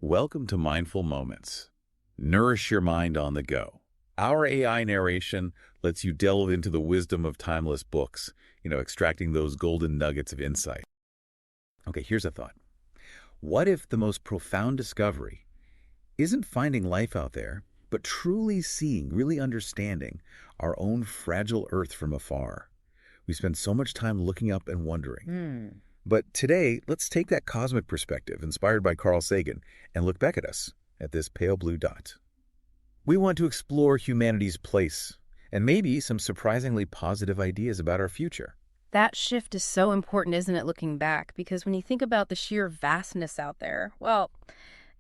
Welcome to Mindful Moments. Nourish your mind on the go. Our AI narration lets you delve into the wisdom of timeless books, extracting those golden nuggets of insight. Okay, here's a thought. What if the most profound discovery isn't finding life out there, but truly seeing, really understanding our own fragile Earth from afar? We spend so much time looking up and wondering. But today, let's take that cosmic perspective, inspired by Carl Sagan, and look back at us, at this pale blue dot. We want to explore humanity's place, and maybe some surprisingly positive ideas about our future. That shift is so important, isn't it, looking back? Because when you think about the sheer vastness out there, well,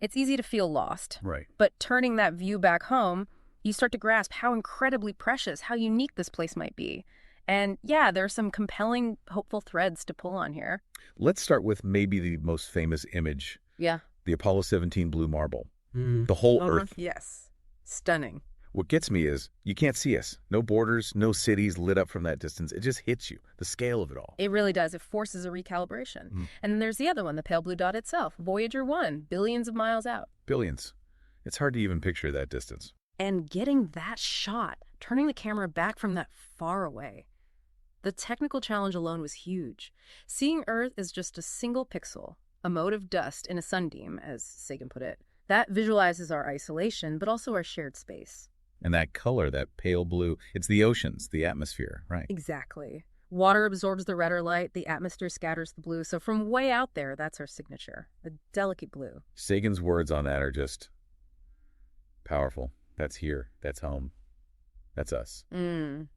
it's easy to feel lost. Right. But turning that view back home, you start to grasp how incredibly precious, how unique this place might be. And yeah, there are some compelling, hopeful threads to pull on here. Let's start with maybe the most famous image, Yeah. the Apollo 17 blue marble. The whole Earth. Yes. Stunning. What gets me is you can't see us. No borders, no cities lit up from that distance. It just hits you, the scale of it all. It really does. It forces a recalibration. And then there's the other one, the pale blue dot itself. Voyager 1, billions of miles out. Billions. It's hard to even picture that distance. And getting that shot, turning the camera back from that far away. The technical challenge alone was huge. Seeing Earth as just a single pixel, a mote of dust in a sunbeam, as Sagan put it, that visualizes our isolation, but also our shared space. And that color, that pale blue, it's the oceans, the atmosphere, right? Exactly. Water absorbs the redder light, the atmosphere scatters the blue. So from way out there, that's our signature, a delicate blue. Sagan's words on that are just powerful. That's here. That's home. That's us. And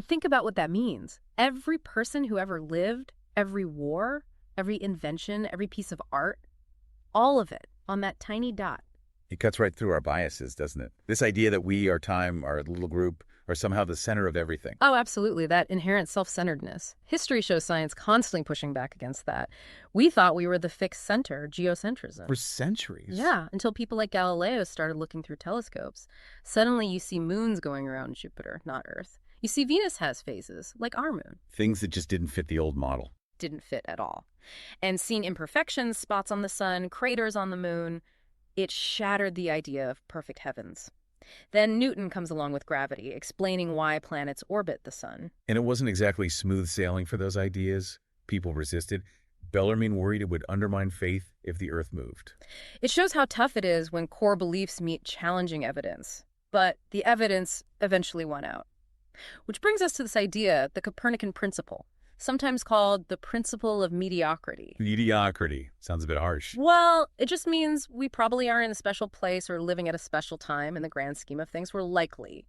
think about what that means. Every person who ever lived, every war, every invention, every piece of art, all of it on that tiny dot. It cuts right through our biases, doesn't it? This idea that we, our time, our little group, are somehow the center of everything. Oh, absolutely. That inherent self-centeredness. History shows science constantly pushing back against that. We thought we were the fixed center, geocentrism. For centuries. Yeah, until people like Galileo started looking through telescopes. Suddenly you see moons going around Jupiter, not Earth. You see Venus has phases, like our moon. Things that just didn't fit the old model. Didn't fit at all. And seeing imperfections, spots on the sun, craters on the moon, it shattered the idea of perfect heavens. Then Newton comes along with gravity, explaining why planets orbit the sun. And it wasn't exactly smooth sailing for those ideas. People resisted. Bellarmine worried it would undermine faith if the Earth moved. It shows how tough it is when core beliefs meet challenging evidence. But the evidence eventually won out. Which brings us to this idea, the Copernican principle, sometimes called the principle of mediocrity. Mediocrity. Sounds a bit harsh. Well, it just means we probably aren't in a special place or living at a special time in the grand scheme of things. We're likely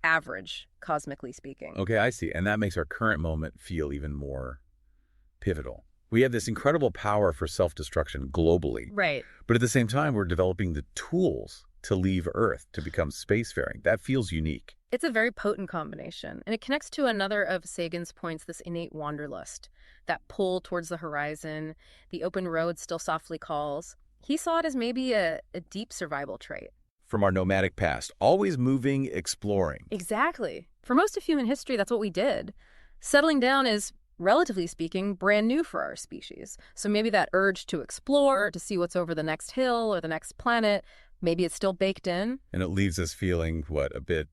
average, cosmically speaking. Okay, I see. And that makes our current moment feel even more pivotal. We have this incredible power for self-destruction globally. Right. But at the same time, we're developing the tools to leave Earth, to become spacefaring. That feels unique. It's a very potent combination, and it connects to another of Sagan's points, this innate wanderlust, that pull towards the horizon, the open road still softly calls. He saw it as maybe a deep survival trait. From our nomadic past, always moving, exploring. Exactly. For most of human history, that's what we did. Settling down is, relatively speaking, brand new for our species. So maybe that urge to explore, to see what's over the next hill or the next planet, maybe it's still baked in. And it leaves us feeling, a bit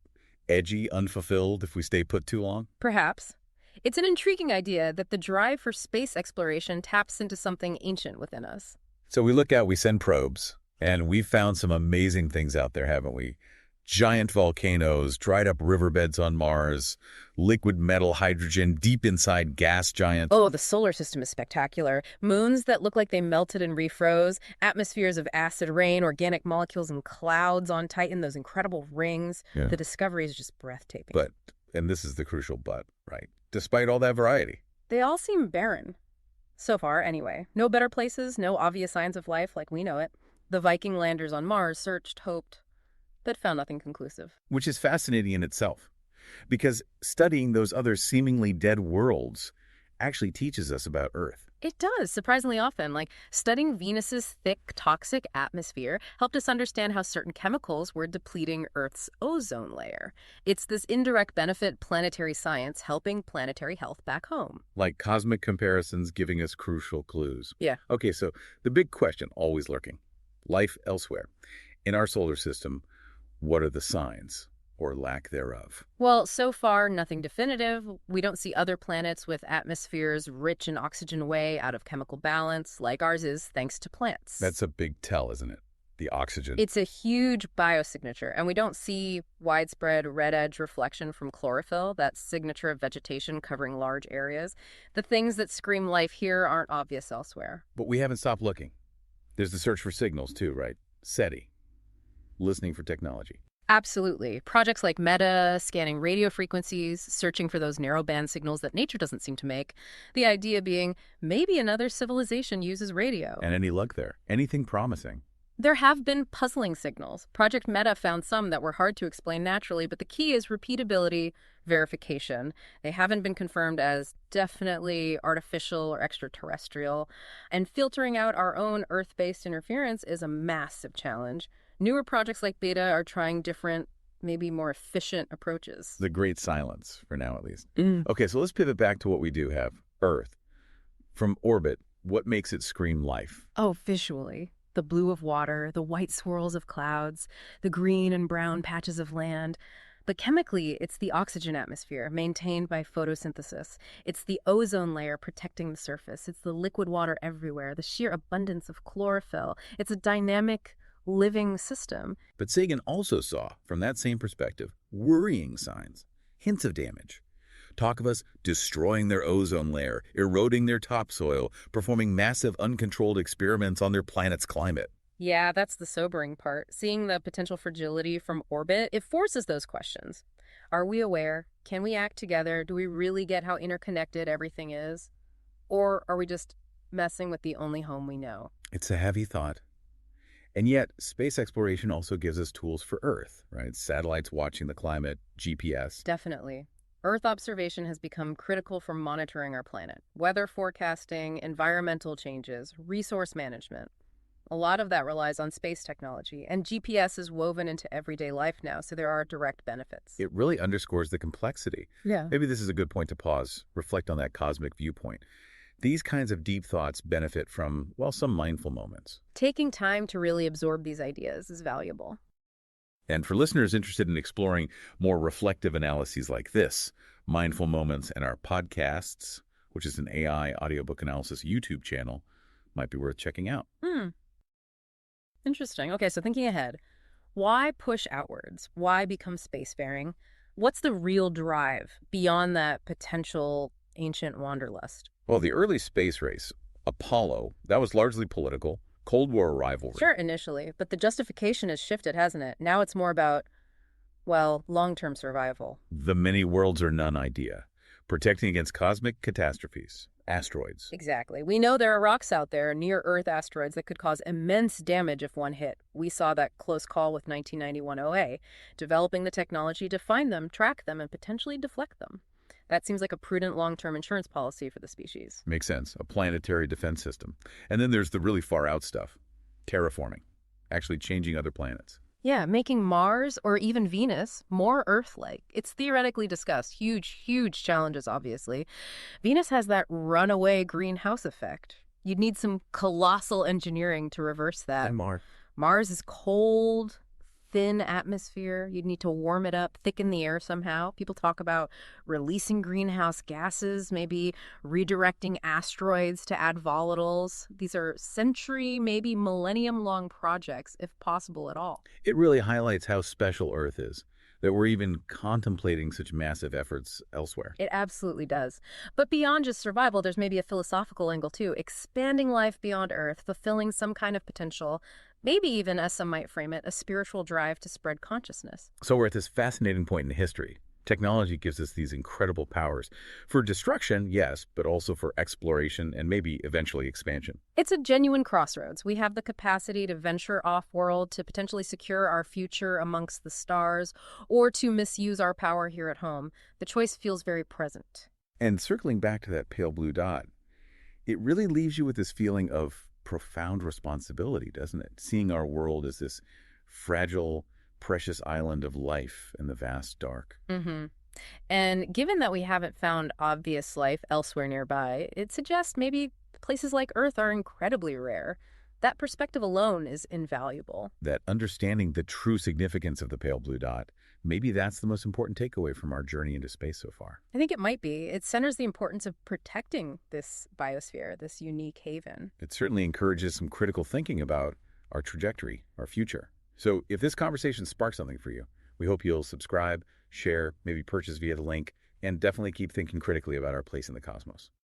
edgy, unfulfilled if we stay put too long? Perhaps. It's an intriguing idea that the drive for space exploration taps into something ancient within us. So we look out, we send probes, and we've found some amazing things out there, haven't we? Giant volcanoes, dried up riverbeds on Mars, liquid metal hydrogen deep inside gas giants. Oh, the solar system is spectacular. Moons that look like they melted and refroze, atmospheres of acid rain, organic molecules and clouds on Titan, those incredible rings. Yeah. The discovery is just breathtaking. But, and this is the crucial but, right? Despite all that variety. They all seem barren. So far, anyway. No better places, no obvious signs of life like we know it. The Viking landers on Mars searched, hoped, but found nothing conclusive. Which is fascinating in itself, because studying those other seemingly dead worlds actually teaches us about Earth. It does, surprisingly often. Like, studying Venus's thick, toxic atmosphere helped us understand how certain chemicals were depleting Earth's ozone layer. It's this indirect benefit planetary science helping planetary health back home. Like cosmic comparisons giving us crucial clues. Yeah. Okay, so the big question always lurking. life elsewhere. In our solar system, what are the signs, or lack thereof? Well, so far, nothing definitive. We don't see other planets with atmospheres rich in oxygen way out of chemical balance, like ours is, thanks to plants. That's a big tell, isn't it? The oxygen. It's a huge biosignature, and we don't see widespread red edge reflection from chlorophyll, that signature of vegetation covering large areas. The things that scream life here aren't obvious elsewhere. But we haven't stopped looking. There's the search for signals, too, right? SETI, listening for technology. Absolutely. Projects like META, scanning radio frequencies, searching for those narrowband signals that nature doesn't seem to make. The idea being maybe another civilization uses radio. And any luck there? Anything promising? There have been puzzling signals. Project META found some that were hard to explain naturally, but the key is repeatability, verification. They haven't been confirmed as definitely artificial or extraterrestrial. And filtering out our own Earth-based interference is a massive challenge. Newer projects like Beta are trying different, maybe more efficient approaches. The great silence, for now at least. Mm. Okay, so let's pivot back to what we do have. Earth. From orbit, what makes it scream life? Oh, visually. The blue of water, the white swirls of clouds, the green and brown patches of land. But chemically, it's the oxygen atmosphere maintained by photosynthesis. It's the ozone layer protecting the surface. It's the liquid water everywhere, the sheer abundance of chlorophyll. It's a dynamic, living system. But Sagan also saw, from that same perspective, worrying signs, hints of damage. Talk of us destroying their ozone layer, eroding their topsoil, performing massive uncontrolled experiments on their planet's climate. Yeah, that's the sobering part. Seeing the potential fragility from orbit, it forces those questions. Are we aware? Can we act together? Do we really get how interconnected everything is? Or are we just messing with the only home we know? It's a heavy thought. And yet, space exploration also gives us tools for Earth, right? Satellites watching the climate, GPS. Definitely. Earth observation has become critical for monitoring our planet. Weather forecasting, environmental changes, resource management. A lot of that relies on space technology, and GPS is woven into everyday life now, so there are direct benefits. It really underscores the complexity. Yeah. Maybe this is a good point to pause, reflect on that cosmic viewpoint. These kinds of deep thoughts benefit from, well, some mindful moments. Taking time to really absorb these ideas is valuable. And for listeners interested in exploring more reflective analyses like this, Mindful Moments and our podcasts, which is an AI audiobook analysis YouTube channel, might be worth checking out. Interesting. Okay, so thinking ahead, why push outwards? Why become spacefaring? What's the real drive beyond that potential ancient wanderlust? Well, the early space race, Apollo, that was largely political, Cold War rivalry. Sure, initially, but the justification has shifted, hasn't it? Now it's more about, well, long-term survival. The many worlds are none idea, protecting against cosmic catastrophes, asteroids. Exactly. We know there are rocks out there, near-Earth asteroids, that could cause immense damage if one hit. We saw that close call with 1991 OA, developing the technology to find them, track them, and potentially deflect them. That seems like a prudent long-term insurance policy for the species. Makes sense. A planetary defense system. And then there's the really far-out stuff. Terraforming. Actually changing other planets. Yeah, making Mars or even Venus more Earth-like. It's theoretically discussed. Huge, huge challenges, obviously. Venus has that runaway greenhouse effect. You'd need some colossal engineering to reverse that. And Mars. Mars is cold, thin atmosphere. You'd need to warm it up, thicken the air somehow. People talk about releasing greenhouse gases, maybe redirecting asteroids to add volatiles. These are century, maybe millennium-long projects, if possible at all. It really highlights how special Earth is, that we're even contemplating such massive efforts elsewhere. It absolutely does. But beyond just survival, there's maybe a philosophical angle too. Expanding life beyond Earth, fulfilling some kind of potential, maybe even, as some might frame it, a spiritual drive to spread consciousness. So we're at this fascinating point in history. Technology gives us these incredible powers. For destruction, yes, but also for exploration and maybe eventually expansion. It's a genuine crossroads. We have the capacity to venture off-world, to potentially secure our future amongst the stars, or to misuse our power here at home. The choice feels very present. And circling back to that pale blue dot, it really leaves you with this feeling of profound responsibility, doesn't it? Seeing our world as this fragile, precious island of life in the vast dark. And given that we haven't found obvious life elsewhere nearby, it suggests maybe places like Earth are incredibly rare. That perspective alone is invaluable. That understanding the true significance of the pale blue dot, maybe that's the most important takeaway from our journey into space so far. I think it might be. It centers the importance of protecting this biosphere, this unique haven. It certainly encourages some critical thinking about our trajectory, our future. So if this conversation sparks something for you, we hope you'll subscribe, share, maybe purchase via the link, and definitely keep thinking critically about our place in the cosmos.